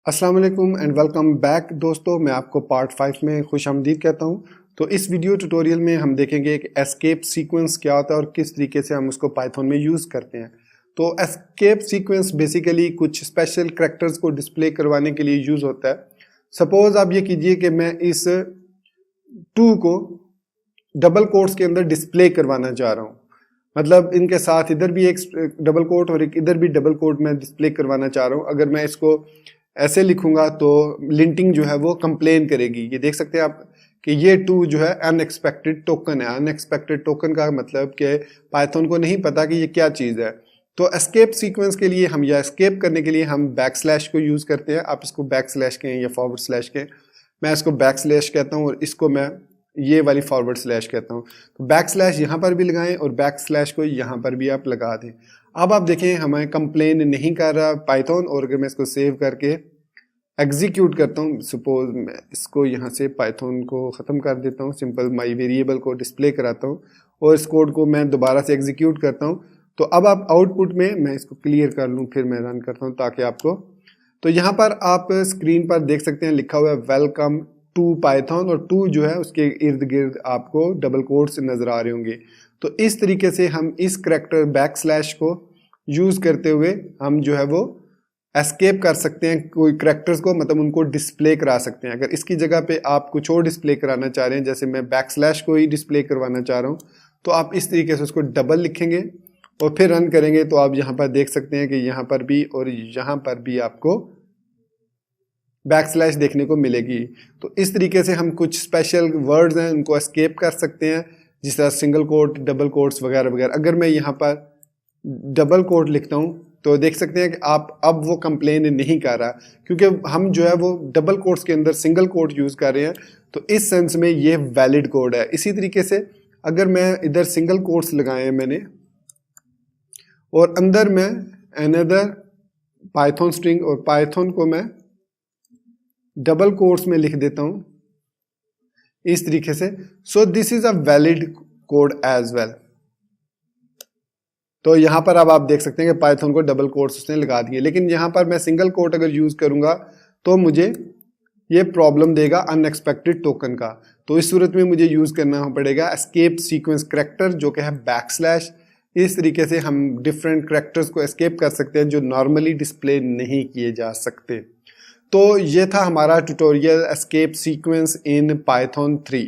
अस्सलाम वालेकुम and welcome back दोस्तों, मैं आपको पार्ट 5 में खुशामदीद कहता हूं। तो इस वीडियो ट्यूटोरियल में हम देखेंगे एक एस्केप सीक्वेंस क्या होता है और किस तरीके से हम उसको पाइथन में यूज़ करते हैं। तो एस्केप सीक्वेंस बेसिकली कुछ स्पेशल करैक्टर्स को डिस्प्ले करवाने के लिए यूज़ होता है। सपोज आप ये कीजिए कि मैं इस 2 को डबल कोट्स के अंदर डिस्प्ले करवाना चाह रहा हूँ, मतलब इनके साथ इधर भी एक डबल कोट और एक इधर भी डबल कोट मैं डिस्प्ले करवाना चाह रहा हूँ। अगर मैं इसको ऐसे लिखूंगा तो लिंटिंग जो है वो कंप्लेन करेगी। ये देख सकते हैं आप कि ये 2 जो है अनएक्सपेक्टेड टोकन है। अनएक्सपेक्टेड टोकन का मतलब कि पाइथन को नहीं पता कि ये क्या चीज़ है। तो एस्केप सीक्वेंस के लिए हम या एस्केप करने के लिए हम बैक स्लैश को यूज़ करते हैं। आप इसको बैक स्लैश कहें या फॉरवर्ड स्लैश कहें, मैं इसको बैक स्लैश कहता हूँ और इसको मैं ये वाली फॉरवर्ड स्लैश कहता हूँ। तो बैक स्लैश यहाँ पर भी लगाएं और बैक स्लैश को यहाँ पर भी आप लगा दें। अब आप देखें हमें कंप्लेन नहीं कर रहा पाइथन, और अगर मैं इसको सेव करके एग्जीक्यूट करता हूँ, सपोज मैं इसको यहाँ से पाइथन को ख़त्म कर देता हूँ, सिंपल माई वेरिएबल को डिस्प्ले कराता हूँ और इस कोड को मैं दोबारा से एग्जीक्यूट करता हूँ। तो अब आप आउटपुट में मैं इसको क्लियर कर लूँ, फिर मैं रन करता हूँ ताकि आपको, तो यहाँ पर आप स्क्रीन पर देख सकते हैं लिखा हुआ है वेलकम टू पाइथन, और 2 जो है उसके इर्द गिर्द आपको डबल कोट्स नज़र आ रहे होंगे। तो इस तरीके से हम इस करैक्टर बैक स्लैश को यूज़ करते हुए हम जो है वो एस्केप कर सकते हैं कोई करैक्टर्स को, मतलब उनको डिस्प्ले करा सकते हैं। अगर इसकी जगह पे आप कुछ और डिस्प्ले कराना चाह रहे हैं, जैसे मैं बैक स्लैश को ही डिस्प्ले करवाना चाह रहा हूँ, तो आप इस तरीके से उसको डबल लिखेंगे और फिर रन करेंगे तो आप यहाँ पर देख सकते हैं कि यहाँ पर भी और यहाँ पर भी आपको बैक स्लैश देखने को मिलेगी। तो इस तरीके से हम कुछ स्पेशल वर्ड्स हैं उनको एस्केप कर सकते हैं, जिस तरह सिंगल कोट, डबल कोट्स वगैरह वगैरह। अगर मैं यहाँ पर डबल कोट लिखता हूँ तो देख सकते हैं कि आप अब वो कंप्लेन नहीं कर रहा, क्योंकि हम जो है वो डबल कोट्स के अंदर सिंगल कोट यूज़ कर रहे हैं। तो इस सेंस में ये वैलिड कोड है। इसी तरीके से अगर मैं इधर सिंगल कोट्स लगाए हैं मैंने और अंदर मैं अनदर पाइथन स्ट्रिंग और पाइथन को मैं डबल कोट्स में लिख देता हूं इस तरीके से, so this is a valid code as well. तो यहां पर अब आप देख सकते हैं कि पाइथन को डबल कोट्स उसने लगा दिए, लेकिन यहां पर मैं सिंगल कोट अगर यूज करूंगा तो मुझे ये प्रॉब्लम देगा अनएक्सपेक्टेड टोकन का। तो इस सूरत में मुझे यूज करना पड़ेगा एस्केप सीक्वेंस करैक्टर, जो कि है बैक स्लैश। इस तरीके से हम डिफरेंट करैक्टर्स को एस्केप कर सकते हैं जो नॉर्मली डिस्प्ले नहीं किए जा सकते। तो ये था हमारा tutorial escape sequence in Python 3।